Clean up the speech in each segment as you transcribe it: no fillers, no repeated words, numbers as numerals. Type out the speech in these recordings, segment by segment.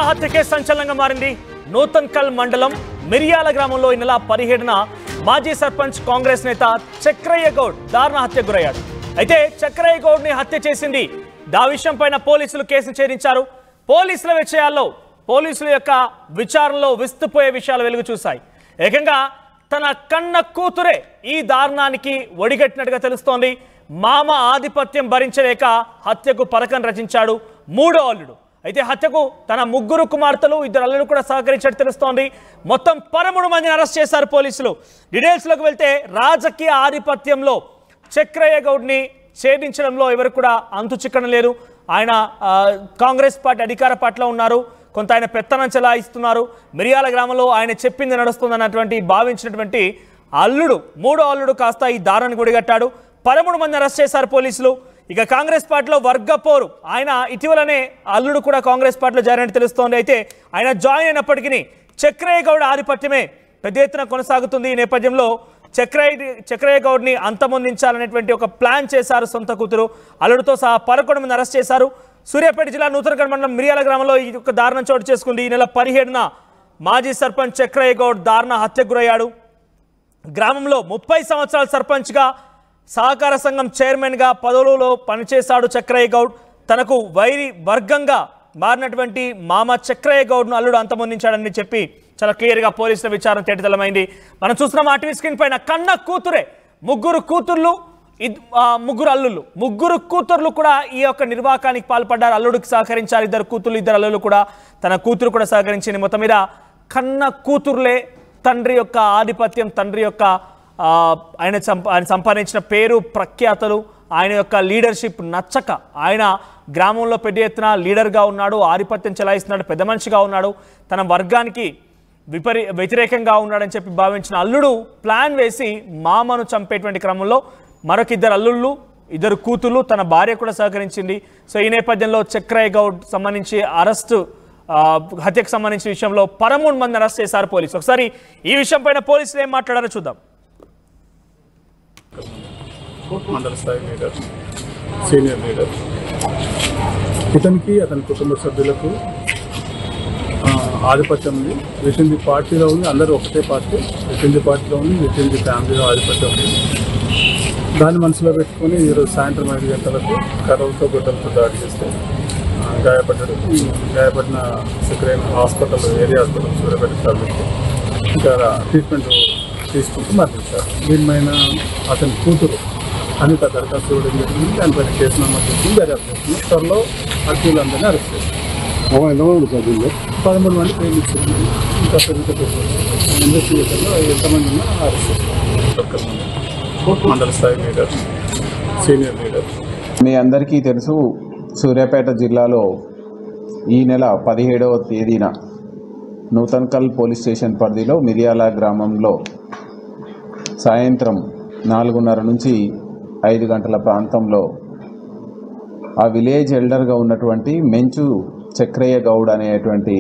హత్యకే సంచలనంగా మారింది. నూతన్కల్ మండలం మిరియాల గ్రామంలో ఈ నెల 17న మాజీ సర్పంచ్ కాంగ్రెస్ నేత చక్రయ్య గౌడ్ దారుణ హత్యకు గురయ్యాడు. అయితే చక్రయ్య గౌడ్ ని హత్య చేసింది దా విషయం పైన పోలీసులు కేసు ఛేదించారు. పోలీసుల విషయాల్లో పోలీసుల యొక్క విచారణలో విస్తుపోయే విషయాలు వెలుగు చూశాయి. ఏకంగా తన కన్న కూతురే ఈ దారుణానికి ఒడిగట్టినట్టుగా తెలుస్తోంది. మామ ఆధిపత్యం భరించలేక హత్యకు పరకం రచించాడు మూడో అల్లుడు. అయితే హత్యకు తన ముగ్గురు కుమార్తెలు, 2 అల్లులు కూడా సహకరించినట్టు తెలుస్తోంది. మొత్తం 13 మందిని అరెస్ట్ చేశారు పోలీసులు. డీటెయిల్స్లోకి వెళ్తే రాజకీయ ఆధిపత్యంలో చక్రయ్య గౌడ్ని ఛేదించడంలో ఎవరు కూడా అంతు చిక్కడం లేదు. ఆయన కాంగ్రెస్ పార్టీ అధికార పార్టీలో ఉన్నారు, కొంత ఆయన పెత్తనం చెలాయిస్తున్నారు. మిరియాల గ్రామంలో ఆయన చెప్పింది నడుస్తుందన్నటువంటి భావించినటువంటి అల్లుడు, మూడో అల్లుడు కాస్త ఈ దారుణాన్ని గుడిగట్టాడు. 13 మంది అరెస్ట్ చేశారు పోలీసులు. ఇక కాంగ్రెస్ పార్టీలో వర్గపోరు, ఆయన ఇటీవలనే అల్లుడు కూడా కాంగ్రెస్ పార్టీలో జాయిన్ తెలుస్తోంది. అయితే ఆయన జాయిన్ అయినప్పటికీ చక్రయ్య గౌడ్ ఆధిపత్యమే పెద్ద ఎత్తున కొనసాగుతుంది. ఈ నేపథ్యంలో చక్రయ్య గౌడ్ని అంతమొందించాలనేటువంటి ఒక ప్లాన్ చేశారు సొంత కూతురు అల్లుడితో సహా 11 మంది అరెస్ట్ చేశారు. సూర్యాపేట జిల్లా నూతన్కల్ మండలం మిరియాల గ్రామంలో ఈ యొక్క దారుణం చోటు చేసుకుంది. ఈ నెల 17న మాజీ సర్పంచ్ చక్రయ్య గౌడ్ దారుణ హత్యకు గురయ్యాడు. గ్రామంలో 30 సంవత్సరాల సర్పంచ్గా, సహకార సంఘం చైర్మన్గా పదవులలో పనిచేశాడు చక్రయ్య గౌడ్. తనకు వైరి వర్గంగా మారినటువంటి మామ చక్రయ్య గౌడ్ను అల్లుడు అంతమొందించాడని చెప్పి చాలా క్లియర్గా పోలీసుల విచారణ తేటతెల్లమైంది. మనం చూస్తున్నాం ఆ టీవీ స్క్రీన్ పైన కన్న కూతురే, ముగ్గురు కూతుర్లు, ముగ్గురు అల్లుళ్ళు, ముగ్గురు కూతుర్లు కూడా ఈ యొక్క నిర్వాకానికి పాల్పడ్డారు. అల్లుడికి సహకరించారు 2 కూతుర్లు, 2 అల్లుళ్ళు కూడా, తన కూతురు కూడా సహకరించింది. మొత్తం మీద కన్న కూతుర్లే తండ్రి యొక్క ఆధిపత్యం, తండ్రి యొక్క ఆయన సంపాదించిన పేరు ప్రఖ్యాతలు, ఆయన యొక్క లీడర్షిప్ నచ్చక ఆయన గ్రామంలో పెద్ద ఎత్తున లీడర్గా ఉన్నాడు, ఆధిపత్యం చెలాయిస్తున్నాడు, పెద్ద మనిషిగా ఉన్నాడు, తన వర్గానికి వ్యతిరేకంగా ఉన్నాడని చెప్పి భావించిన అల్లుడు ప్లాన్ వేసి మామను చంపేటువంటి క్రమంలో మరొక 2 అల్లుళ్ళు, 2 కూతుర్లు, తన భార్య కూడా సహకరించింది. సో ఈ నేపథ్యంలో చక్రయ్య గౌడ్ సంబంధించి హత్యకు సంబంధించిన విషయంలో 13 మంది అరెస్ట్ చేశారు పోలీసులు. ఒకసారి ఈ విషయం పైన పోలీసులు ఏం మాట్లాడారో చూద్దాం. మండల స్థాయి లీడర్, సీనియర్ లీడర్, ఇతనికి అతని కుటుంబ సభ్యులకు ఆధిపత్యం ఉంది. విత్ ది పార్టీలో ఉంది, అందరూ ఒకటే పార్టీ, విత్ ది పార్టీలో ఉంది, విత్ ది ఫ్యామిలీలో ఆధిపత్యం ఉంది. దాన్ని మనసులో పెట్టుకొని ఈరోజు సాయంత్రం 5 గంటలకు కర్రలతో గుడ్డలతో దాడి చేస్తే గాయపడ్డాడు. గాయపడిన Chakraiah hospital, area hospital Suryapet తరలించి ఇంకా ట్రీట్మెంట్ తీసుకుంటూ మరణించారు. దీనిపైన అతని కూతురు అనిత దరఖాస్తు ఇవ్వడం జరిగింది. దానిపైన కేసు నమోదు చేసి దర్యాప్తు చేస్తుంది. త్వరలో అర్జీలందరినీ అరెస్ట్ చేస్తారు. 13 మంది ప్రేమించారు. ఇంకా ఇన్వెస్టిగేషన్లో ఎంతమంది ఉన్నా అరెస్ట్ చేస్తారు. మండల స్థాయి లీడర్, సీనియర్ లీడర్. మీ అందరికీ తెలుసు, సూర్యాపేట జిల్లాలో ఈ నెల 17వ తేదీన నూతన్కల్ పోలీస్ స్టేషన్ పరిధిలో మిరియాల గ్రామంలో సాయంత్రం 4:30 నుంచి 5 గంటల ప్రాంతంలో ఆ విలేజ్ ఎల్డర్గా ఉన్నటువంటి మెంచు చక్రయ్య గౌడ్ అనేటువంటి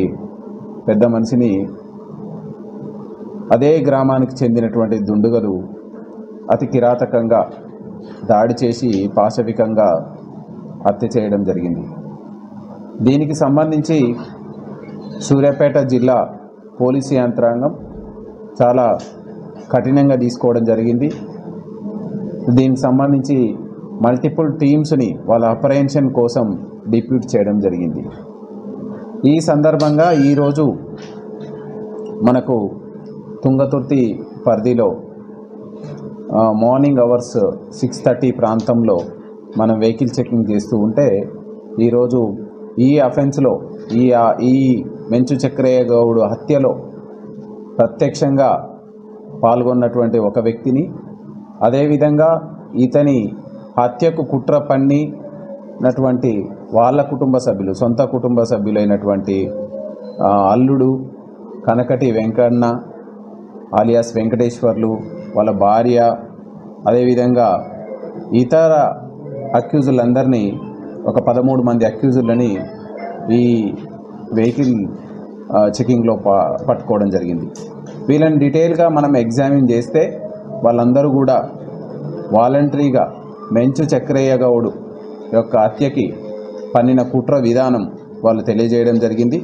పెద్ద మనిషిని అదే గ్రామానికి చెందినటువంటి దుండుగలు అతి కిరాతకంగా దాడి చేసి పాశవికంగా హత్య చేయడం జరిగింది. దీనికి సంబంధించి సూర్యాపేట జిల్లా పోలీసు యంత్రాంగం చాలా కఠినంగా తీసుకోవడం జరిగింది. దీనికి సంబంధించి మల్టిపుల్ టీమ్స్ని వాళ్ళ అపరెన్షన్ కోసం డిప్యూట్ చేయడం జరిగింది. ఈ సందర్భంగా ఈరోజు మనకు తుంగతుర్తి పరిధిలో మార్నింగ్ అవర్స్ 6:30 ప్రాంతంలో మనం వెహికల్ చెకింగ్ చేస్తూ ఉంటే ఈరోజు ఈ అఫెన్స్లో ఈ మెంచు చక్రయ్య గౌడ్ హత్యలో ప్రత్యక్షంగా పాల్గొన్నటువంటి ఒక వ్యక్తిని, అదేవిధంగా ఇతని హత్యకు కుట్ర పన్నినటువంటి వాళ్ళ కుటుంబ సభ్యులు, సొంత కుటుంబ సభ్యులైనటువంటి అల్లుడు కనకటి వెంకన్న ఆలియాస్ వెంకటేశ్వర్లు, వాళ్ళ భార్య, అదేవిధంగా ఇతర అక్యూజులందరినీ ఒక 13 మంది అక్యూజులని ఈ వెహికల్ చెకింగ్లో పట్టుకోవడం జరిగింది. వీళ్ళని డీటెయిల్గా మనం ఎగ్జామిన్ చేస్తే వాళ్ళందరూ కూడా వాలంటరీగా మెంచు చక్రయ్య గౌడ్ యొక్క హత్యకి పన్నిన కుట్ర విధానం వాళ్ళు తెలియజేయడం జరిగింది.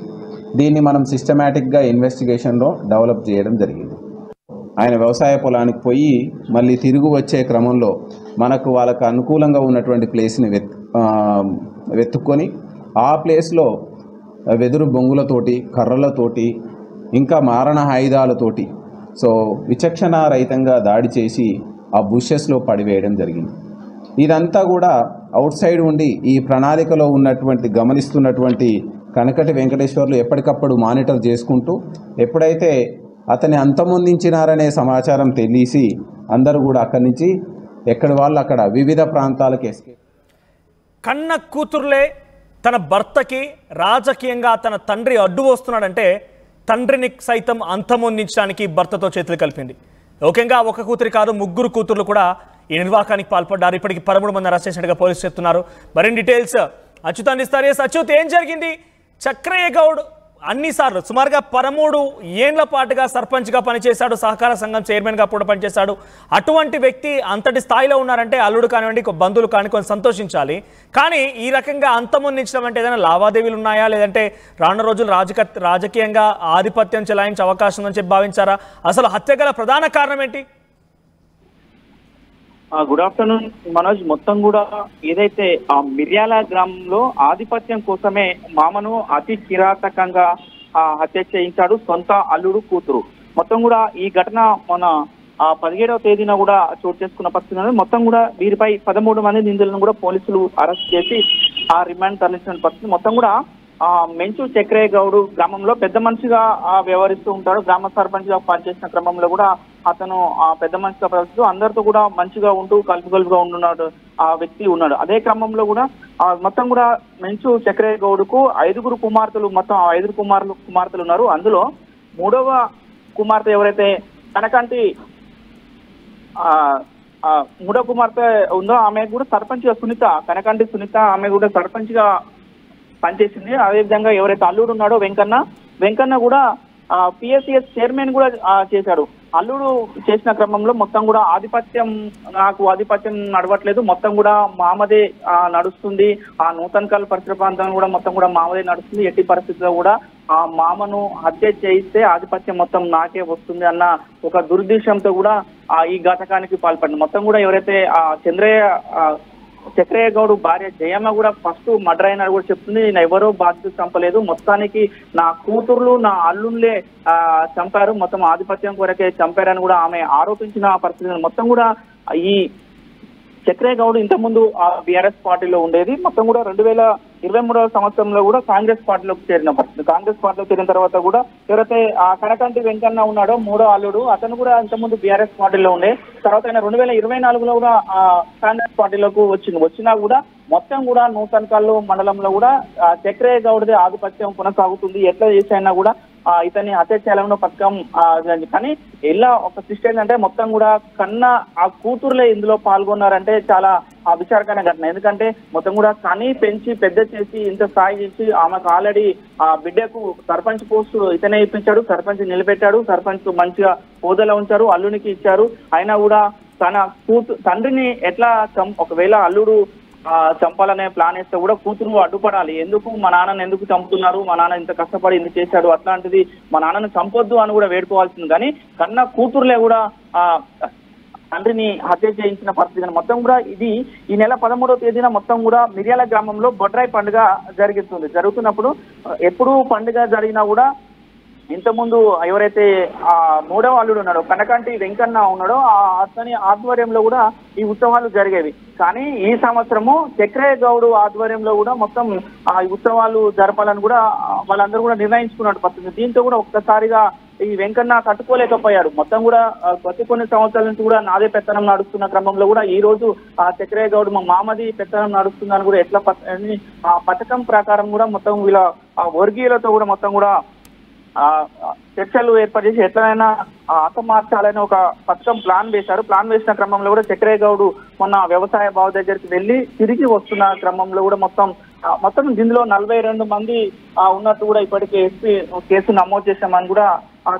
దీన్ని మనం సిస్టమేటిక్గా ఇన్వెస్టిగేషన్లో డెవలప్ చేయడం జరిగింది. ఆయన వ్యవసాయ పొలానికి పోయి మళ్ళీ తిరిగి వచ్చే క్రమంలో వాళ్ళకు అనుకూలంగా ఉన్నటువంటి ప్లేస్ని వెతుక్కొని ఆ ప్లేస్లో వెదురు బొంగులతోటి, కర్రలతోటి, ఇంకా మారణ ఆయుధాలతోటి విచక్షణ రహితంగా దాడి చేసి ఆ బుషెస్లో పడివేయడం జరిగింది. ఇదంతా కూడా అవుట్ సైడ్ ఉండి ఈ ప్రణాళికలో గమనిస్తున్నటువంటి కనకటి వెంకటేశ్వర్లు ఎప్పటికప్పుడు మానిటర్ చేసుకుంటూ ఎప్పుడైతే అతన్ని అంతమొందించినారనే సమాచారం తెలిసి అందరూ కూడా అక్కడి నుంచి ఎక్కడి వాళ్ళు అక్కడ వివిధ ప్రాంతాలకు ఎస్కేప్. కన్న కూతురులే తన భర్తకి రాజకీయంగా తన తండ్రి అడ్డు వస్తున్నాడంటే తండ్రిని సైతం అంతమొందించడానికి భర్తతో చేతులు కలిపింది. ముఖ్యంగా ఒక కూతురి కాదు, 3 కూతుర్లు కూడా ఈ నిర్వాకానికి పాల్పడ్డారు. ఇప్పటికి 13 మంది అరెస్ట్ చేసినట్టుగా పోలీసులు చెప్తున్నారు. మరిన్ని డీటెయిల్స్ అచ్యుత్ అందిస్తారు. అచ్యుత్, ఏం జరిగింది? చక్రయ్య గౌడ్ అన్నిసార్లు సుమారుగా 13 ఏళ్ల పాటుగా సర్పంచ్గా పనిచేశాడు, సహకార సంఘం చైర్మన్గా కూడా పనిచేశాడు. అటువంటి వ్యక్తి అంతటి స్థాయిలో ఉన్నారంటే అల్లుడు కానివ్వండి, బంధువులు కానీ కొంచెం సంతోషించాలి. కానీ ఈ రకంగా అంతమొందించడం అంటే ఏదైనా లావాదేవీలు ఉన్నాయా, లేదంటే రానున్న రోజులు రాజకీయంగా ఆధిపత్యం చెలాయించే అవకాశం ఉందని చెప్పి భావించారా? అసలు హత్య గల ప్రధాన కారణం ఏంటి? Good afternoon Manoj. మొత్తం కూడా ఏదైతే ఆ మిర్యాల గ్రామంలో ఆధిపత్యం కోసమే మామను అతి కిరాతకంగా హత్య చేయించాడు సొంత అల్లుడు కూతురు. మొత్తం కూడా ఈ ఘటన మన 17వ తేదీన కూడా చోటు చేసుకున్న పరిస్థితి. మొత్తం కూడా వీరిపై 13 మంది నిందితులను కూడా పోలీసులు అరెస్ట్ చేసి రిమాండ్ తరలించిన పరిస్థితి. మొత్తం కూడా మెంచు చక్రయ్య గౌడ్ గ్రామంలో పెద్ద మనిషిగా వ్యవహరిస్తూ ఉంటాడు. గ్రామ సర్పంచ్ గా పనిచేసిన క్రమంలో కూడా అతను పెద్ద మనిషిగా ప్రవర్తిస్తూ అందరితో కూడా మంచిగా ఉంటూ కలుపుగా ఉంటున్నాడు ఆ వ్యక్తి ఉన్నాడు. అదే క్రమంలో కూడా మొత్తం కూడా మెంచు చక్రయ్య గౌడ్ కు 5 కుమార్తెలు, మొత్తం 5 కుమార్తెలు ఉన్నారు. అందులో 3వ కుమార్తె ఎవరైతే కనకంటి 3వ కుమార్తె ఉందో ఆమె కూడా సర్పంచ్ గా కనకంటి సునీత ఆమె కూడా సర్పంచ్ గా పనిచేసింది. అదేవిధంగా ఎవరైతే అల్లుడు ఉన్నాడో వెంకన్న కూడా పిఎస్సిఎస్ చైర్మన్ కూడా చేశాడు. అల్లుడు చేసిన క్రమంలో మొత్తం కూడా నాకు ఆధిపత్యం నడవట్లేదు, మొత్తం కూడా మామదే నడుస్తుంది, ఆ నూతన్కల్ పరిసర ప్రాంతం కూడా మొత్తం కూడా మామదే నడుస్తుంది, ఎట్టి పరిస్థితుల్లో కూడా ఆ మామను హత్య చేయిస్తే ఆధిపత్యం మొత్తం నాకే వస్తుంది అన్న ఒక దురుద్దేశంతో కూడా ఈ ఘాతకానికి పాల్పడింది. మొత్తం కూడా ఎవరైతే చక్రయ్య గౌడ్ భార్య జయమ్మ కూడా ఫస్ట్ మర్డర్ అయినాడు కూడా చెప్తుంది. నేను ఎవరో బాధ్యత చంపలేదు, మొత్తానికి నా కూతుర్లు నా అల్లుళ్ళే చంపారు, మొత్తం ఆధిపత్యం కొరకే చంపారని కూడా ఆమె ఆరోపించిన పరిస్థితి. మొత్తం కూడా ఈ చక్రయ్య గౌడ్ ఇంతకుముందు బీఆర్ఎస్ పార్టీలో ఉండేది. మొత్తం కూడా 2023వ సంవత్సరంలో కూడా కాంగ్రెస్ పార్టీలోకి చేరిన పరిస్థితి. కాంగ్రెస్ పార్టీలో చేరిన తర్వాత కూడా ఎవరైతే కనకంటి వెంకన్న ఉన్నాడో 3వ అల్లుడు, అతను కూడా ఇంతకుముందు బీఆర్ఎస్ పార్టీలో ఉండే. తర్వాత ఆయన 2024లో కూడా కాంగ్రెస్ పార్టీలోకి వచ్చినా కూడా మొత్తం కూడా నూతన్కల్ మండలంలో కూడా చక్రయ్య గౌడ్దే ఆధిపత్యం కొనసాగుతుంది. ఎట్లా చేసైనా కూడా ఇతన్ని హత్య చేయాలన్న పథకం. కానీ ఇలా ఒక సిస్టమ్ ఏంటంటే మొత్తం కూడా ఆ కూతురులే ఇందులో పాల్గొన్నారంటే చాలా విచారకరమైన ఘటన. ఎందుకంటే మొత్తం కూడా కని పెంచి పెద్ద చేసి ఇంత స్థాయి చేసి ఆమెకు ఆల్రెడీ బిడ్డకు సర్పంచ్ పోస్టు ఇతనే ఇప్పించాడు, సర్పంచ్ నిలబెట్టాడు, సర్పంచ్ మంచిగా హోదాలో ఉంచారు, అల్లునికి ఇచ్చారు. అయినా కూడా తన తండ్రిని ఎట్లా ఒకవేళ అల్లుడు చంపాలనే ప్లాన్ వేస్తే కూడా కూతురు అడ్డుపడాలి. ఎందుకు మా నాన్నని ఎందుకు చంపుతున్నారు, మా నాన్న ఇంత కష్టపడి ఇంత చేశాడు, అట్లాంటిది మా నాన్నని చంపొద్దు అని కూడా వేడుకోవాల్సింది. కానీ కన్నా కూతురులే కూడా తండ్రిని హత్య చేయించిన పరిస్థితి. మొత్తం కూడా ఇది ఈ నెల 13వ తేదీన మొత్తం కూడా మిర్యాల గ్రామంలో బొడ్రాయి పండుగ జరుగుతున్నప్పుడు ఎప్పుడు పండుగ జరిగినా కూడా ఇంతకుముందు ఎవరైతే 3వ అల్లుడు ఉన్నాడో కనకంటి వెంకన్న ఉన్నాడో అతని ఆధ్వర్యంలో కూడా ఈ ఉత్సవాలు జరిగేవి. కానీ ఈ సంవత్సరము చక్రయ్య గౌడ్ ఆధ్వర్యంలో కూడా మొత్తం ఈ ఉత్సవాలు జరపాలని కూడా వాళ్ళందరూ కూడా నిర్ణయించుకున్నట్టు పరిస్థితి. దీంతో కూడా ఒక్కసారిగా ఈ వెంకన్న తట్టుకోలేకపోయాడు. మొత్తం కూడా కొన్ని సంవత్సరాల నుంచి కూడా నాదే పెత్తనం నడుస్తున్న క్రమంలో కూడా ఈ రోజు చక్రయ్య గౌడ్ మా మామది పెత్తనం నడుస్తుందని కూడా ఎట్లా పథకం ప్రకారం కూడా మొత్తం వీళ్ళ వర్గీయులతో కూడా మొత్తం కూడా చర్చలు ఏర్పాటు చేసి ఎట్లనైనా హతమార్చాలని ఒక పథకం ప్లాన్ వేశారు. ప్లాన్ వేసిన క్రమంలో కూడా చక్రయ్య గౌడ్ మొన్న వ్యవసాయ బావు దగ్గరికి వెళ్ళి తిరిగి వస్తున్న క్రమంలో కూడా మొత్తం మొత్తం దీనిలో 42 మంది ఉన్నట్టు కూడా ఇప్పటికే ఎస్పీ కేసు నమోదు చేశామని కూడా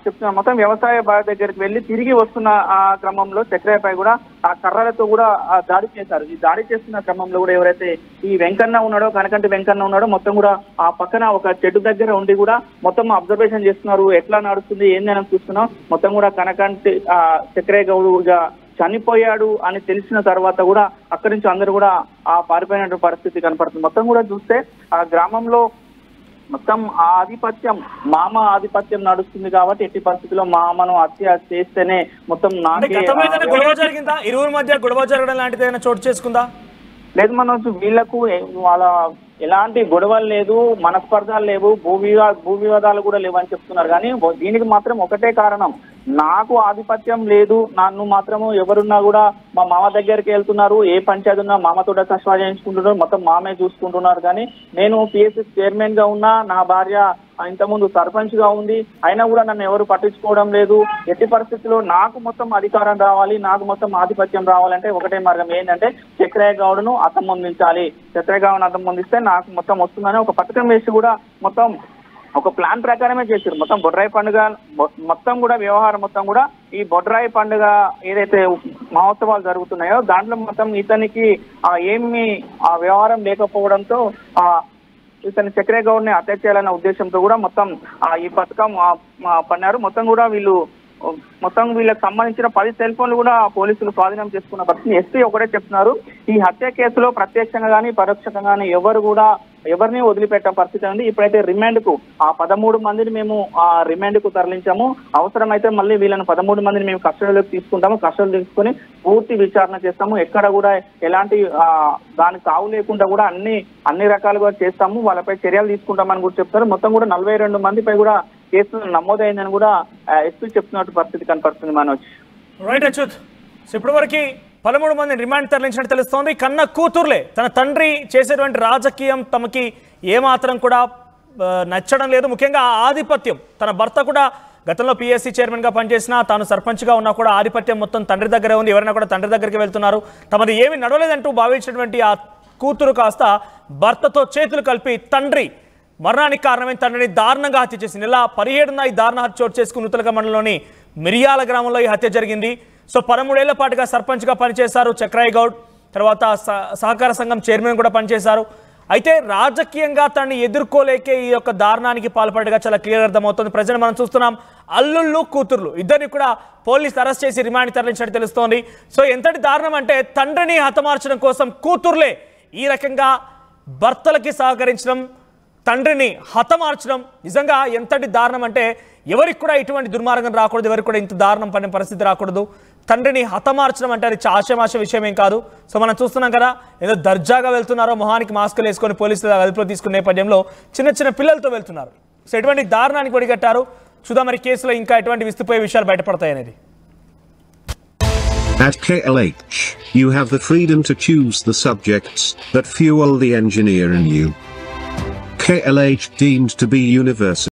చెప్తున్నారు. మొత్తం వ్యవసాయ బావి దగ్గరికి వెళ్ళి తిరిగి వస్తున్న ఆ క్రమంలో చక్రయ్యపై కూడా ఆ కర్రలతో కూడా దాడి చేశారు. ఈ దాడి చేస్తున్న క్రమంలో కూడా ఎవరైతే ఈ వెంకన్న ఉన్నాడో, కనకంటి వెంకన్న ఉన్నాడో, మొత్తం కూడా ఆ పక్కన ఒక చెట్టు దగ్గర ఉండి కూడా మొత్తం అబ్జర్వేషన్ చేస్తున్నారు. ఎట్లా నడుస్తుంది ఏందని చూస్తున్నాం. మొత్తం కూడా కనకంటి చక్రయ్య గౌడ్గా చనిపోయాడు అని తెలిసిన తర్వాత కూడా అక్కడి నుంచి అందరూ కూడా ఆ పారిపోయినటువంటి పరిస్థితి కనపడుతుంది. మొత్తం కూడా చూస్తే ఆ గ్రామంలో మొత్తం మామ ఆధిపత్యం నడుస్తుంది కాబట్టి ఎట్టి పరిస్థితుల్లో మామను హత్య చేస్తేనే మొత్తం గొడవ జరిగిందా? ఇరువురి మధ్య గొడవ జరగడం లాంటిది ఏదైనా చోటు చేసుకుందా? లేదు మనోజ్, వీళ్లకు వాళ్ళ ఎలాంటి గొడవలు లేదు, మనస్పర్ధాలు లేవు, భూ వివాదాలు కూడా లేవని చెప్తున్నారు. కానీ దీనికి మాత్రం ఒకటే కారణం, నాకు ఆధిపత్యం లేదు, నన్ను మాత్రము ఎవరున్నా కూడా మా మామ దగ్గరికి వెళ్తున్నారు, ఏ పంచాయతీ ఉన్నా మామతో కష్ట చేయించుకుంటున్నారు, మొత్తం మామే చూసుకుంటున్నారు. కానీ నేను పిఎస్సి చైర్మన్ గా ఉన్నా, నా భార్య ఇంతకుముందు సర్పంచ్ గా ఉంది, అయినా కూడా నన్ను ఎవరు పట్టించుకోవడం లేదు. ఎట్టి పరిస్థితుల్లో నాకు మొత్తం అధికారం రావాలి, నాకు మొత్తం ఆధిపత్యం రావాలంటే ఒకటే మార్గం ఏంటంటే చక్రయ్య గౌడ్ను అంతమొందించాలి. చక్రయ్య గౌడ్ను అంతమొందిస్తే నాకు మొత్తం వస్తుందని ఒక పథకం వేసి కూడా మొత్తం ఒక ప్లాన్ ప్రకారమే చేశారు. మొత్తం బొడ్రాయి పండుగ మొత్తం కూడా వ్యవహారం మొత్తం కూడా ఈ బొడ్రాయి పండుగ ఏదైతే మహోత్సవాలు జరుగుతున్నాయో దాంట్లో మొత్తం ఇతనికి ఏమి వ్యవహారం లేకపోవడంతో ఇతని చక్రయ్య గౌడ్ని హత్య చేయాలనే ఉద్దేశంతో కూడా మొత్తం ఈ పథకం పన్నారు. మొత్తం కూడా వీళ్ళకి సంబంధించిన 10 సెల్ ఫోన్లు కూడా పోలీసులు స్వాధీనం చేసుకున్న పరిస్థితి. ఎస్పీ ఒకటే చెప్తున్నారు, ఈ హత్య కేసులో ప్రత్యక్షంగా కానీ పరోక్షంగా కానీ ఎవరిని వదిలిపెట్టే పరిస్థితి ఉంది. ఇప్పుడైతే రిమాండ్ కు 13 మందిని మేము రిమాండ్ కు తరలించాము. అవసరమైతే మళ్ళీ వీళ్ళని 13 మందిని మేము కస్టడీలోకి తీసుకుంటాము. కస్టడీ తీసుకుని పూర్తి విచారణ చేస్తాము. ఎక్కడ కూడా ఎలాంటి దానికి తావు లేకుండా కూడా అన్ని రకాలుగా చేస్తాము, వాళ్ళపై చర్యలు తీసుకుంటామని కూడా చెప్తారు. మొత్తం కూడా 42 మందిపై కూడా కేసు నమోదైందని కూడా ఎస్పీ చెప్తున్నట్టు పరిస్థితి కనపడుతుంది. మనోజ్, రైట్ అచ్యుత్, ఇప్పటి వరకు 13 మందిని రిమాండ్ తరలించినట్టు తెలుస్తోంది. కన్న కూతుర్లే తన తండ్రి చేసేటువంటి రాజకీయం తమకి ఏమాత్రం కూడా నచ్చడం లేదు. ముఖ్యంగా ఆధిపత్యం, తన భర్త కూడా గతంలో పిఎస్సి చైర్మన్గా పనిచేసినా, తాను సర్పంచ్గా ఉన్నా కూడా ఆధిపత్యం మొత్తం తండ్రి దగ్గరే ఉంది. ఎవరైనా కూడా తండ్రి దగ్గరికి వెళ్తున్నారు, తమది ఏమి నడవలేదంటూ భావించినటువంటి ఆ కూతురు కాస్త భర్తతో చేతులు కలిపి తండ్రి మరణానికి కారణమైన తండ్రిని దారుణంగా హత్య చేసింది. ఇలా 17న ఈ దారుణ హత్య చోటు చేసుకుని నూతలక మండలంలోని మిరియాల గ్రామంలో ఈ హత్య జరిగింది. సో 13 ఏళ్ల పాటుగా సర్పంచ్గా పనిచేశారు చక్రయ్య గౌడ్. తర్వాత సహకార సంఘం చైర్మన్ కూడా పనిచేశారు. అయితే రాజకీయంగా తనని ఎదుర్కోలేకే ఈ యొక్క దారుణానికి పాల్పడగా చాలా క్లియర్ అర్థమవుతుంది. ప్రజలు మనం చూస్తున్నాం, అల్లుళ్ళు కూతుర్లు ఇద్దరిని కూడా పోలీసు అరెస్ట్ చేసి రిమాండ్ తరలించినట్టు తెలుస్తోంది. సో ఎంతటి దారుణం అంటే తండ్రిని హతమార్చడం కోసం కూతుర్లే ఈ రకంగా భర్తలకి సహకరించడం, తండ్రిని హతమార్చడం నిజంగా ఎంతటి దారుణం అంటే ఎవరికి కూడా ఇటువంటి దుర్మార్గం రాకూడదు, ఎవరికి కూడా ఇంత దారుణం పడిన పరిస్థితి రాకూడదు. తండ్రిని హతమార్చడం అంటే అది ఆశమాష విషయం ఏం కాదు. సో మనం చూస్తున్నాం కదా, ఏదో దర్జాగా వెళ్తున్నారో, మొహానికి మాస్కులు వేసుకొని పోలీసులు అదుపులో తీసుకునే నేపథ్యంలో చిన్న పిల్లలతో వెళ్తున్నారు. సో ఎటువంటి దారుణానికి ఒడిగట్టారు. చూద్దాం మరి కేసులో ఇంకా ఎటువంటి విస్తుపోయే విషయాలు బయటపడతాయి అనేది. At KLH, you have the freedom to choose the subjects that fuel the engineer in you. KLH deemed to be universal.